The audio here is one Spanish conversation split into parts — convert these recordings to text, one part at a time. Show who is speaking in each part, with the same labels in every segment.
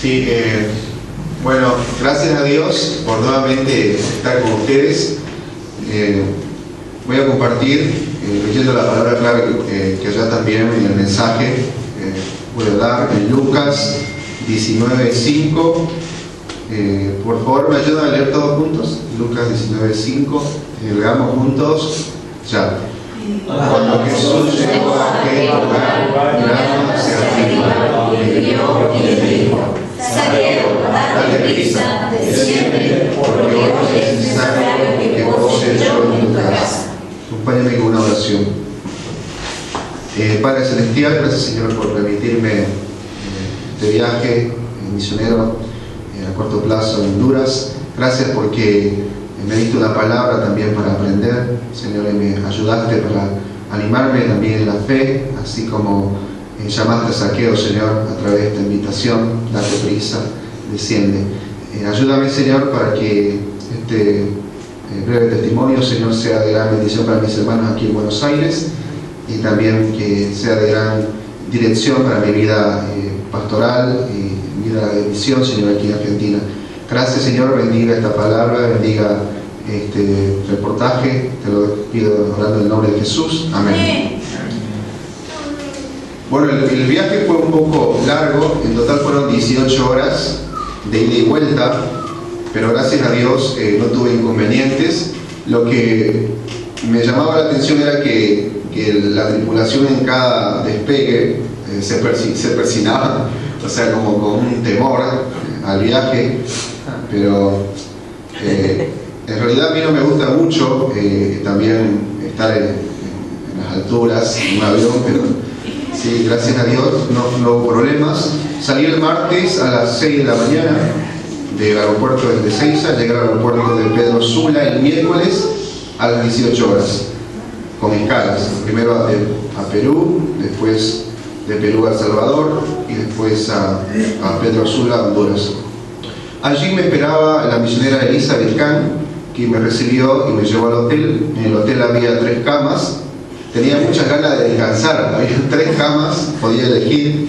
Speaker 1: Sí, bueno, gracias a Dios por nuevamente estar con ustedes. Voy a compartir, leyendo la palabra clave que allá también en el mensaje voy a dar, en Lucas 19:5. Por favor, ¿me ayudan a leer todos juntos? Lucas 19:5. Leamos juntos. Ya. Cuando Jesús llegó a aquel lugar, Pilato se afirmó, le vio y le dijo: Zaqueo, date prisa, desciende, porque hoy es necesario que pose yo en tu casa. Acompáñame con una oración. Padre Celestial, gracias Señor por permitirme este viaje misionero a corto plazo en Honduras. Gracias porque me diste una palabra también para aprender, Señor, y me ayudaste para animarme también en la fe, así como llamaste a Zaqueo, Señor, a través de esta invitación. Date prisa, desciende. Ayúdame, Señor, para que este breve testimonio, Señor, sea de gran bendición para mis hermanos aquí en Buenos Aires y también que sea de gran dirección para mi vida pastoral y vida de misión, Señor, aquí en Argentina. Gracias, Señor, bendiga esta palabra, bendiga este reportaje, te lo pido orando en el nombre de Jesús. Amén. Bueno, el viaje fue un poco largo, en total fueron 18 horas de ida y vuelta, pero gracias a Dios no tuve inconvenientes. Lo que me llamaba la atención era que la tripulación en cada despegue se persinaba, o sea, como con un temor al viaje, pero en realidad a mí no me gusta mucho también estar en las alturas, en un avión, pero sí, gracias a Dios no hubo problemas. Salí el martes a las 6 de la mañana del aeropuerto de Ezeiza, llegué al aeropuerto de Pedro Sula el miércoles a las 18 horas, con escalas, primero a Perú, después de Perú a El Salvador y después a Pedro Sula, Honduras. Allí me esperaba la misionera Elizabeth Kahn, que me recibió y me llevó al hotel. En el hotel había 3 camas. Tenía muchas ganas de descansar, había 3 camas, podía elegir.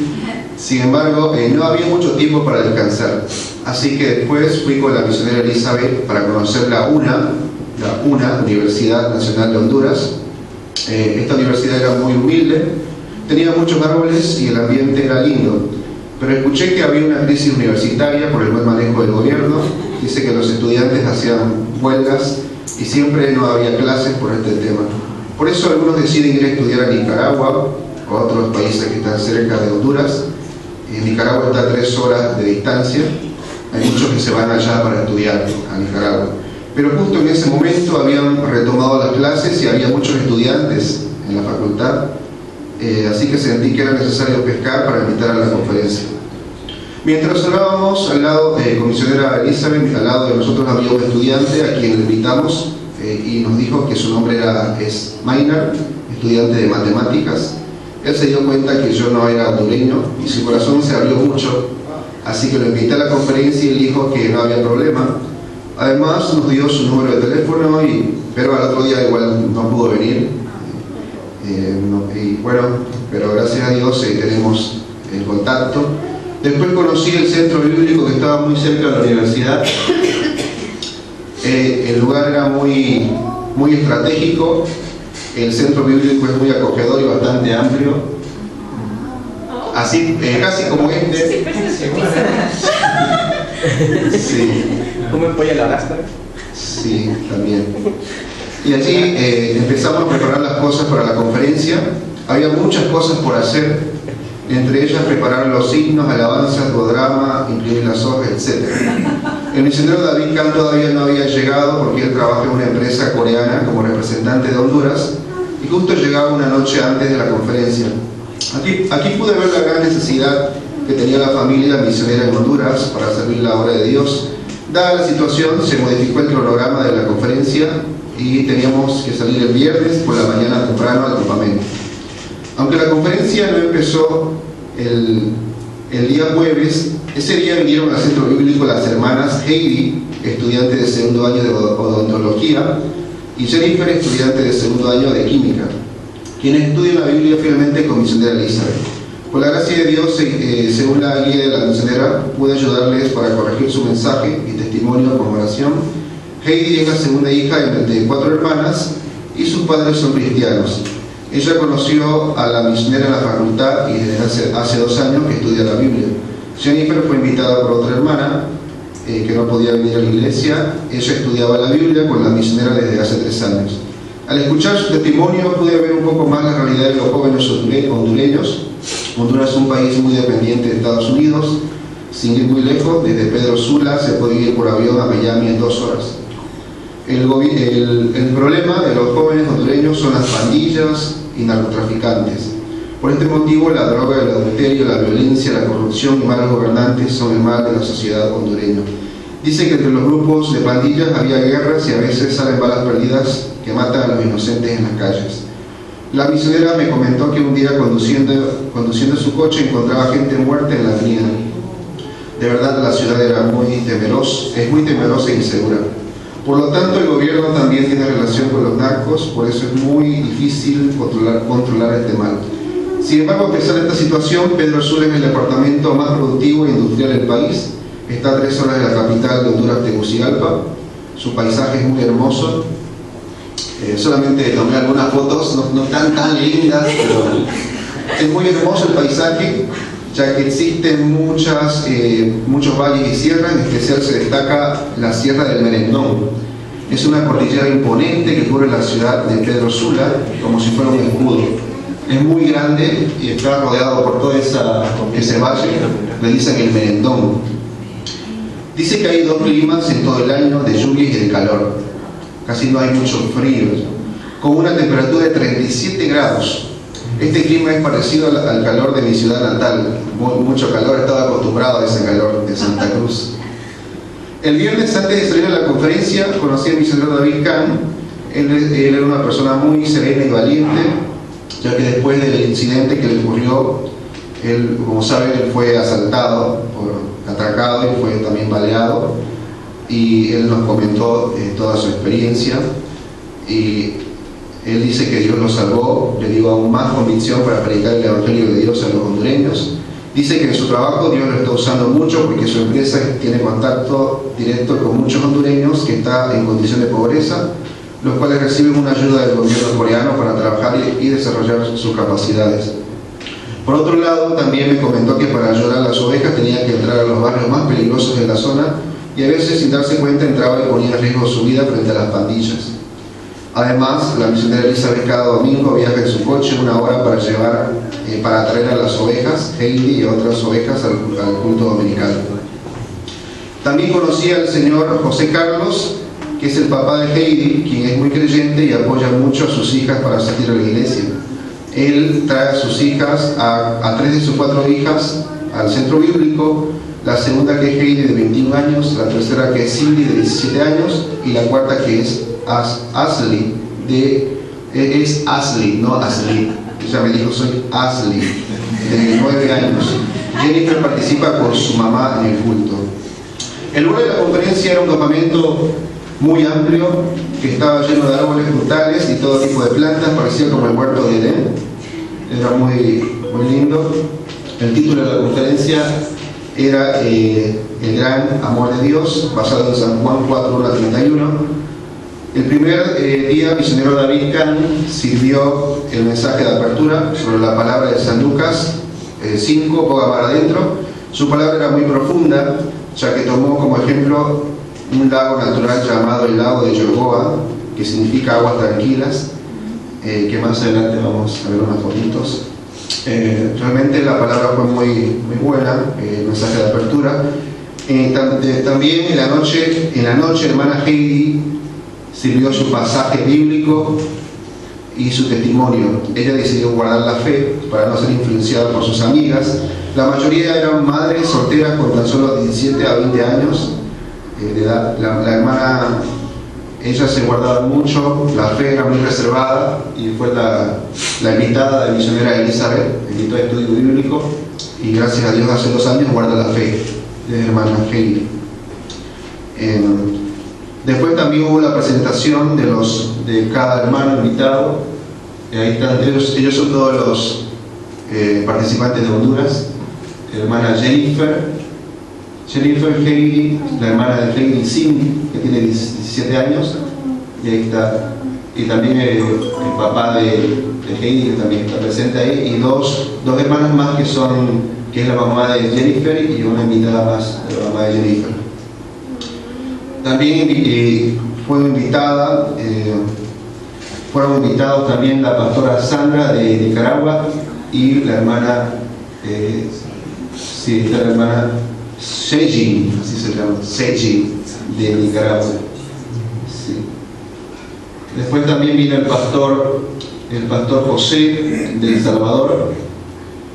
Speaker 1: Sin embargo, no había mucho tiempo para descansar. Así que después fui con la misionera Elizabeth para conocer la UNA Universidad Nacional de Honduras. Esta universidad era muy humilde, tenía muchos árboles y el ambiente era lindo. Pero escuché que había una crisis universitaria por el buen manejo del gobierno. Dice que los estudiantes hacían huelgas y siempre no había clases por este tema. Por eso algunos deciden ir a estudiar a Nicaragua o a otros países que están cerca de Honduras. En Nicaragua está a 3 horas de distancia. Hay muchos que se van allá para estudiar a Nicaragua. Pero justo en ese momento habían retomado las clases y había muchos estudiantes en la facultad. Así que sentí que era necesario pescar para invitar a la conferencia. Mientras hablábamos al lado de comisionera Elizabeth, al lado de nosotros había un estudiante a quien le invitamos y nos dijo que su nombre es Maynard, estudiante de matemáticas. Él se dio cuenta que yo no era hondureño y su corazón se abrió mucho, así que lo invité a la conferencia y él dijo que no había problema. Además nos dio su número de teléfono, pero al otro día igual no pudo venir. Y bueno, pero gracias a Dios tenemos el contacto. Después conocí el centro bíblico que estaba muy cerca de la universidad. El lugar era muy estratégico. El centro bíblico es muy acogedor y bastante amplio. Así, casi como este. Sí.
Speaker 2: ¿Cómo apoya la rastra?
Speaker 1: Sí, también. Y allí empezamos a preparar las cosas para la conferencia. Había muchas cosas por hacer, entre ellas preparar los signos, alabanzas, duodrama, imprimir las hojas, etc. El misionero David Kahn todavía no había llegado porque él trabaja en una empresa coreana como representante de Honduras y justo llegaba una noche antes de la conferencia. Aquí pude ver la gran necesidad que tenía la familia misionera en Honduras para servir la obra de Dios. Dada la situación, se modificó el cronograma de la conferencia y teníamos que salir el viernes por la mañana temprano al campamento. Aunque la conferencia no empezó el día jueves, ese día vinieron al centro bíblico las hermanas Heidi, estudiante de segundo año de odontología, y Jennifer, estudiante de segundo año de química, quienes estudian la Biblia fielmente con misionera Elizabeth. Por la gracia de Dios, según la guía de la misionera, pude ayudarles para corregir su mensaje y testimonio con oración. Heidi es la segunda hija de 4 hermanas y sus padres son cristianos. Ella conoció a la misionera en la facultad y desde hace 2 años que estudia la Biblia. Jennifer fue invitada por otra hermana que no podía venir a la iglesia. Ella estudiaba la Biblia con la misionera desde hace 3 años. Al escuchar su testimonio pude ver un poco más la realidad de los jóvenes hondureños. Honduras es un país muy dependiente de Estados Unidos. Sin ir muy lejos, desde Pedro Sula se puede ir por avión a Miami en 2 horas. El problema de los jóvenes hondureños son las pandillas y narcotraficantes. Por este motivo, la droga, el adulterio, la violencia, la corrupción y malos gobernantes son el mal de la sociedad hondureña. Dice que entre los grupos de pandillas había guerras y a veces salen balas perdidas que matan a los inocentes en las calles. La misionera me comentó que un día conduciendo su coche encontraba gente muerta en la avenida. De verdad, la ciudad era es muy temerosa e insegura. Por lo tanto, el gobierno también tiene relación con los narcos, por eso es muy difícil controlar este mal. Sin embargo, a pesar de esta situación, Pedro Sula es el departamento más productivo e industrial del país. Está a 3 horas de la capital de Honduras, Tegucigalpa. Su paisaje es muy hermoso. Solamente tomé algunas fotos, no tan lindas, pero es muy hermoso el paisaje, ya que existen muchos valles y sierras. En especial se destaca la Sierra del Merendón. Es una cordillera imponente que cubre la ciudad de Pedro Sula como si fuera un escudo. Es muy grande y está rodeado por todo ese valle, le dicen el Merendón. Dice que hay 2 climas en todo el año, de lluvia y de calor. Casi no hay mucho frío, con una temperatura de 37 grados. Este clima es parecido al calor de mi ciudad natal, mucho calor, estaba acostumbrado a ese calor de Santa Cruz. El viernes, antes de salir a la conferencia, conocí a mi señor David Kahn. Él era una persona muy serena y valiente, ya que después del incidente que le ocurrió, él, como saben, él fue asaltado, atracado y fue también baleado. Y él nos comentó toda su experiencia y él dice que Dios lo salvó. Le dio aún más convicción para predicar el Evangelio de Dios a los hondureños. Dice que en su trabajo Dios lo está usando mucho porque su empresa tiene contacto directo con muchos hondureños que están en condición de pobreza, los cuales reciben una ayuda del gobierno coreano para trabajar y desarrollar sus capacidades. Por otro lado, también me comentó que para ayudar a las ovejas tenía que entrar a los barrios más peligrosos de la zona y a veces, sin darse cuenta, entraba y ponía en riesgo su vida frente a las pandillas. Además, la misionera Elizabeth cada domingo viaja en su coche 1 hora para traer a las ovejas, Heidi y otras ovejas al culto dominical. También conocí al señor José Carlos, que es el papá de Heidi, quien es muy creyente y apoya mucho a sus hijas para asistir a la iglesia. Él trae a sus hijas, a 3 de sus 4 hijas, al centro bíblico. La segunda, que es Heidi, de 21 años, la tercera, que es Cindy, de 17 años, y la cuarta, que es Ashley, es Ashley, no Ashley. Ella me dijo, soy Ashley, de 9 años. Jennifer participa con su mamá en el culto. El lugar de la conferencia era un campamento muy amplio, que estaba lleno de árboles frutales y todo tipo de plantas, parecía como el huerto de Edén. Era muy lindo. El título de la conferencia era El gran amor de Dios, basado en San Juan 4:1-31. El primer día, misionero David Kahn sirvió el mensaje de apertura sobre la palabra de San Lucas 5, poca mar adentro. Su palabra era muy profunda, ya que tomó como ejemplo un lago natural llamado el lago de Yorboa, que significa aguas tranquilas, que más adelante vamos a ver unas fotitos. Realmente la palabra fue muy buena, el mensaje de apertura. También en la noche hermana Heidi sirvió su pasaje bíblico y su testimonio. Ella decidió guardar la fe para no ser influenciada por sus amigas. La mayoría eran madres solteras con tan solo 17 a 20 años de edad. La hermana, ella se guardaba mucho, la fe era muy reservada y fue la invitada de misionera Elizabeth, invitó a estudio bíblico, y gracias a Dios hace 2 años guarda la fe de hermana Heidi. Después también hubo la presentación de cada hermano invitado. Ahí están, ellos son todos participantes de Honduras, hermana Jennifer Heidi, la hermana de Heidi Cindy, que tiene 17 años, y ahí está, y también el papá de Heidi, que también está presente ahí, y dos hermanas más que es la mamá de Jennifer y una invitada más de la mamá de Jennifer. También fueron invitados también la pastora Sandra de Nicaragua y la hermana Seji, así se llama, Seji de Nicaragua. Sí. Después también vino el pastor José de El Salvador.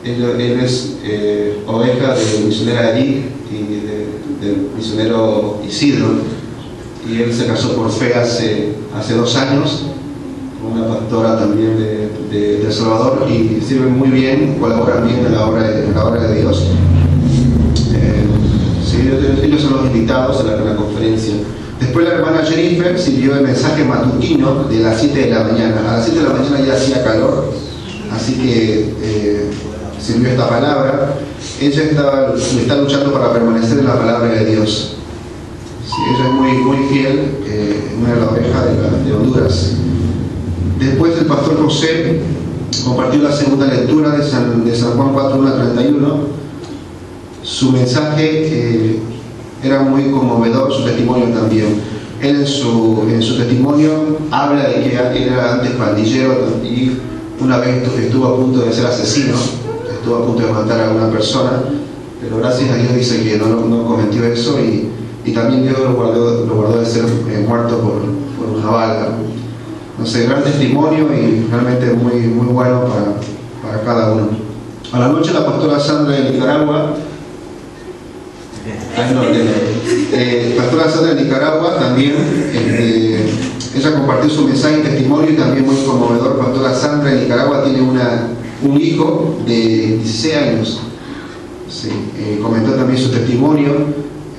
Speaker 1: Él es oveja del misionero Ari y del misionero Isidro, y él se casó por fe hace 2 años con una pastora también de El Salvador, y sirve muy bien, colaboran bien en la obra de Dios. Sí, ellos son los invitados a la conferencia. Después la hermana Jennifer sirvió el mensaje matutino de las 7 de la mañana. A las 7 de la mañana ya hacía calor, así que sirvió esta palabra. Ella está luchando para permanecer en la palabra de Dios. Sí, ella es muy fiel, una de las ovejas de Honduras. Después el pastor José compartió la segunda lectura de San Juan 4:1-31. Su mensaje era muy conmovedor, su testimonio también. Él en su testimonio habla de que él era antes pandillero y una vez estuvo a punto de ser asesino, estuvo a punto de matar a una persona, pero gracias a Dios dice que no cometió eso, y también Dios lo guardó de ser muerto por una bala. No sé, gran testimonio y realmente muy bueno para cada uno. A la noche la pastora Sandra de Nicaragua, pastora Sandra de Nicaragua también, ella compartió su mensaje y testimonio, y también muy conmovedor. Pastora Sandra de Nicaragua tiene un hijo de 16 años. Sí, comentó también su testimonio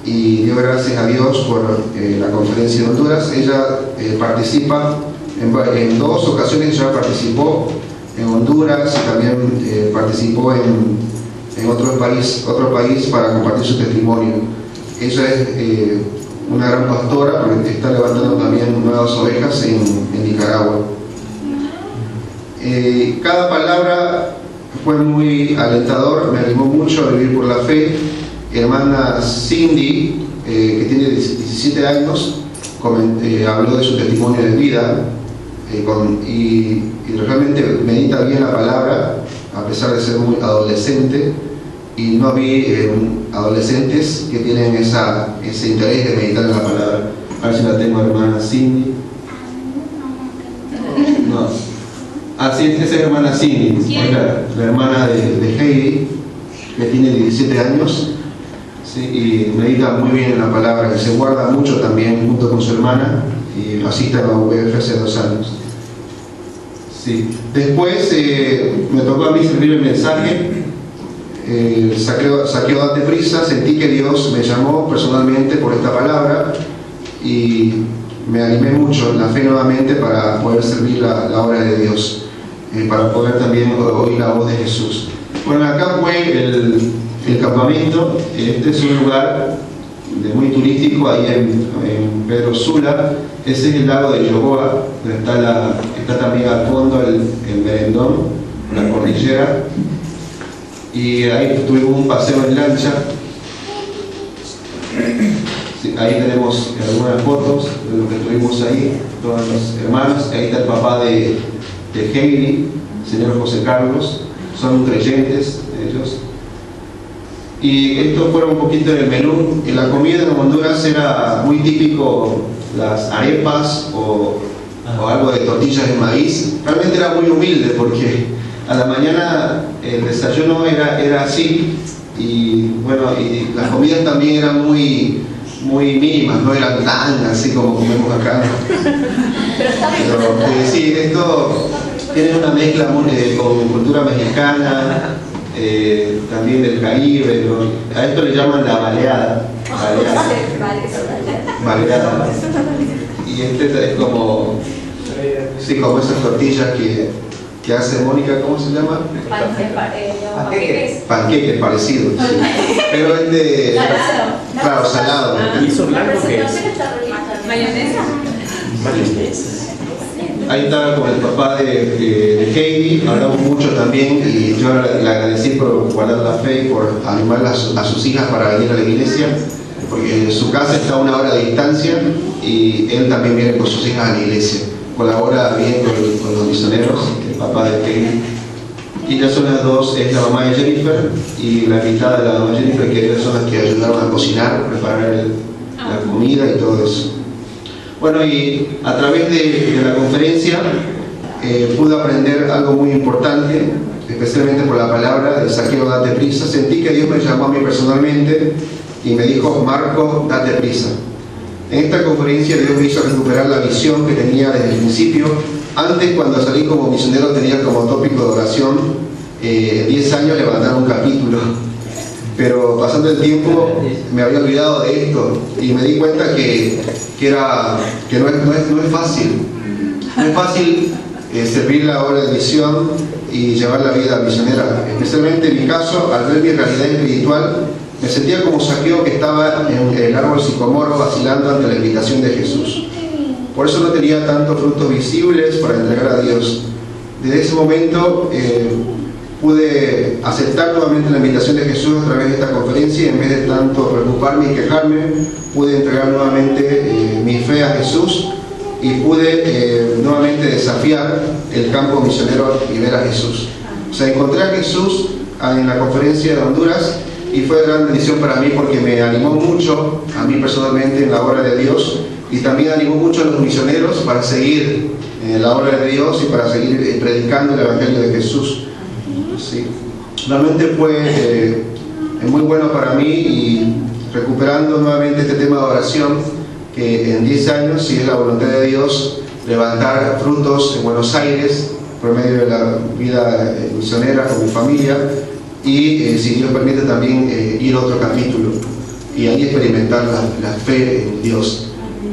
Speaker 1: y dio gracias a Dios por la conferencia de Honduras. Ella participa en 2 ocasiones, ya participó en Honduras y también participó en otro país para compartir su testimonio. Ella es una gran pastora porque está levantando también nuevas ovejas en Nicaragua. Cada palabra fue muy alentador, me animó mucho a vivir por la fe. Hermana Cindy, que tiene 17 años, habló de su testimonio de vida, y realmente medita bien la palabra, a pesar de ser muy adolescente, y no vi adolescentes que tienen ese interés de meditar en la palabra. A ver si la tengo, hermana Cindy. No. Sí, esa es hermana Cindy, la hermana de Heidi, que tiene 17 años. Sí, y medita muy bien en la palabra, que se guarda mucho también junto con su hermana, y asiste a la UPF hace 2 años. Sí. Después me tocó a mí servir el mensaje, saqueo date prisa. Sentí que Dios me llamó personalmente por esta palabra y me animé mucho en la fe nuevamente para poder servir la obra de Dios, para poder también oír la voz de Jesús. Bueno, acá fue el campamento. Este es un lugar muy turístico ahí en Pedro Sula. Ese es el lago de Yogoa, donde está también al fondo el merendón, la cordillera, y ahí tuvimos un paseo en lancha. Sí, ahí tenemos algunas fotos de lo que estuvimos ahí, todos los hermanos. Ahí está el papá de Heidi, el señor José Carlos, son creyentes ellos. Y esto fue un poquito del menú. En la comida en Honduras era muy típico las arepas o algo de tortillas de maíz. Realmente era muy humilde porque a la mañana el desayuno era así, y bueno, y las comidas también eran muy mínimas, no eran tan así como comemos acá. Pero sí, esto tiene una mezcla con cultura mexicana, también del Caribe, ¿no? A esto le llaman la baleada. Y este es como esas tortillas que que hace Mónica, ¿cómo se llama?
Speaker 2: Panqueques.
Speaker 1: Panqueques, parecido. Sí. Pero es de...
Speaker 2: Salado.
Speaker 1: Claro, salado.
Speaker 3: ¿Y eso blanco qué es?
Speaker 2: Mayonesa.
Speaker 3: Mayonesa.
Speaker 1: Ahí estaba con el papá de Heidi, hablamos mucho también y yo le agradecí por guardar la fe y por animar a sus hijas para venir a la iglesia, porque su casa está a 1 hora de distancia y él también viene con sus hijas a la iglesia. Colabora bien con los misioneros, el papá de Heidi. Y ellas son las dos, es la mamá de Jennifer y la invitada de la mamá de Jennifer, que ellas son las que ayudaron a cocinar, preparar la comida y todo eso. Bueno, y a través de la conferencia pude aprender algo muy importante, especialmente por la palabra de Saqueo, date prisa. Sentí que Dios me llamó a mí personalmente y me dijo, Marco, date prisa. En esta conferencia Dios me hizo recuperar la visión que tenía desde el principio. Antes, cuando salí como misionero, tenía como tópico de oración 10 años levantar un capítulo. Pero pasando el tiempo me había olvidado de esto y me di cuenta que no es fácil. No es fácil servir la obra de misión y llevar la vida misionera. Especialmente en mi caso, al ver mi realidad espiritual, me sentía como Saqueo que estaba en el árbol sicomoro vacilando ante la invitación de Jesús. Por eso no tenía tantos frutos visibles para entregar a Dios. Desde ese momento pude aceptar nuevamente la invitación de Jesús a través de esta conferencia y en vez de tanto preocuparme y quejarme, pude entregar nuevamente mi fe a Jesús y pude nuevamente desafiar el campo misionero y ver a Jesús. O sea, encontré a Jesús en la conferencia de Honduras y fue de gran bendición para mí porque me animó mucho a mí personalmente en la obra de Dios y también animó mucho a los misioneros para seguir la obra de Dios y para seguir predicando el Evangelio de Jesús. Sí. Realmente fue muy bueno para mí y recuperando nuevamente este tema de oración, que en 10 años, si es la voluntad de Dios, levantar frutos en Buenos Aires por medio de la vida misionera con mi familia y si Dios permite también ir a otro capítulo y ahí experimentar la fe en Dios,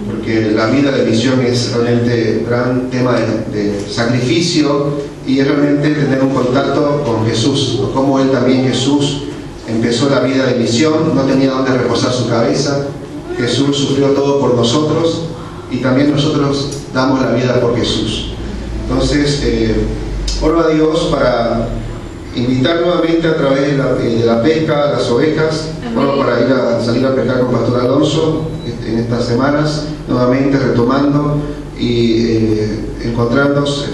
Speaker 1: porque la vida de misión es realmente un gran tema de sacrificio y es realmente tener un contacto con Jesús, como Él también, Jesús, empezó la vida de misión, no tenía dónde reposar su cabeza, Jesús sufrió todo por nosotros y también nosotros damos la vida por Jesús. Entonces, oro a Dios para invitar nuevamente a través de la pesca, las ovejas, bueno, para salir a pescar con Pastor Alonso en estas semanas, nuevamente retomando y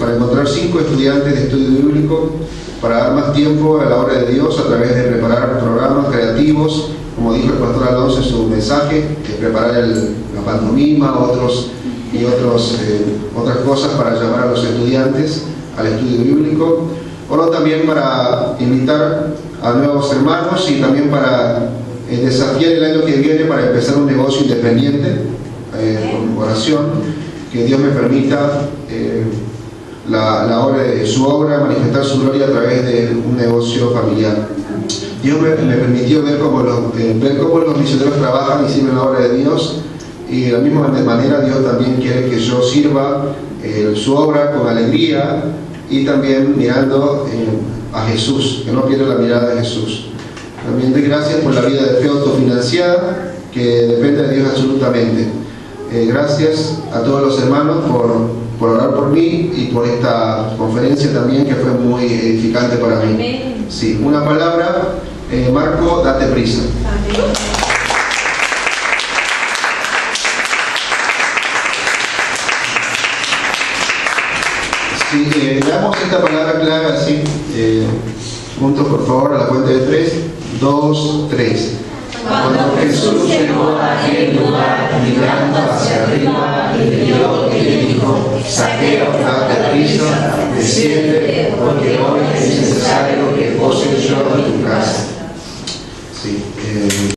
Speaker 1: para encontrar 5 estudiantes de estudio bíblico para dar más tiempo a la obra de Dios a través de preparar programas creativos, como dijo el Pastor Alonso en su mensaje, preparar la pantomima, otras cosas para llamar a los estudiantes al estudio bíblico. Oro también para invitar a nuevos hermanos y también para desafiar el año que viene para empezar un negocio independiente con oración, que Dios me permita su obra, manifestar su gloria a través de un negocio familiar. Dios me permitió ver cómo los misioneros trabajan y sirven la obra de Dios, y de la misma manera Dios también quiere que yo sirva su obra con alegría y también mirando a Jesús, que no pierda la mirada de Jesús. También doy gracias por la vida de fe autofinanciada, que depende de Dios absolutamente. Gracias a todos los hermanos por orar por mí y por esta conferencia también, que fue muy edificante para mí. Sí, una palabra, Marco, date prisa. Sí, damos esta palabra clave así, juntos por favor, a la cuenta de 3, 2, 3.
Speaker 2: Cuando Jesús llegó a aquel lugar, mirando hacia arriba, le vio y le dijo: Saqueo, date prisa, desciende, porque hoy es necesario que pose yo en tu casa.
Speaker 1: Sí,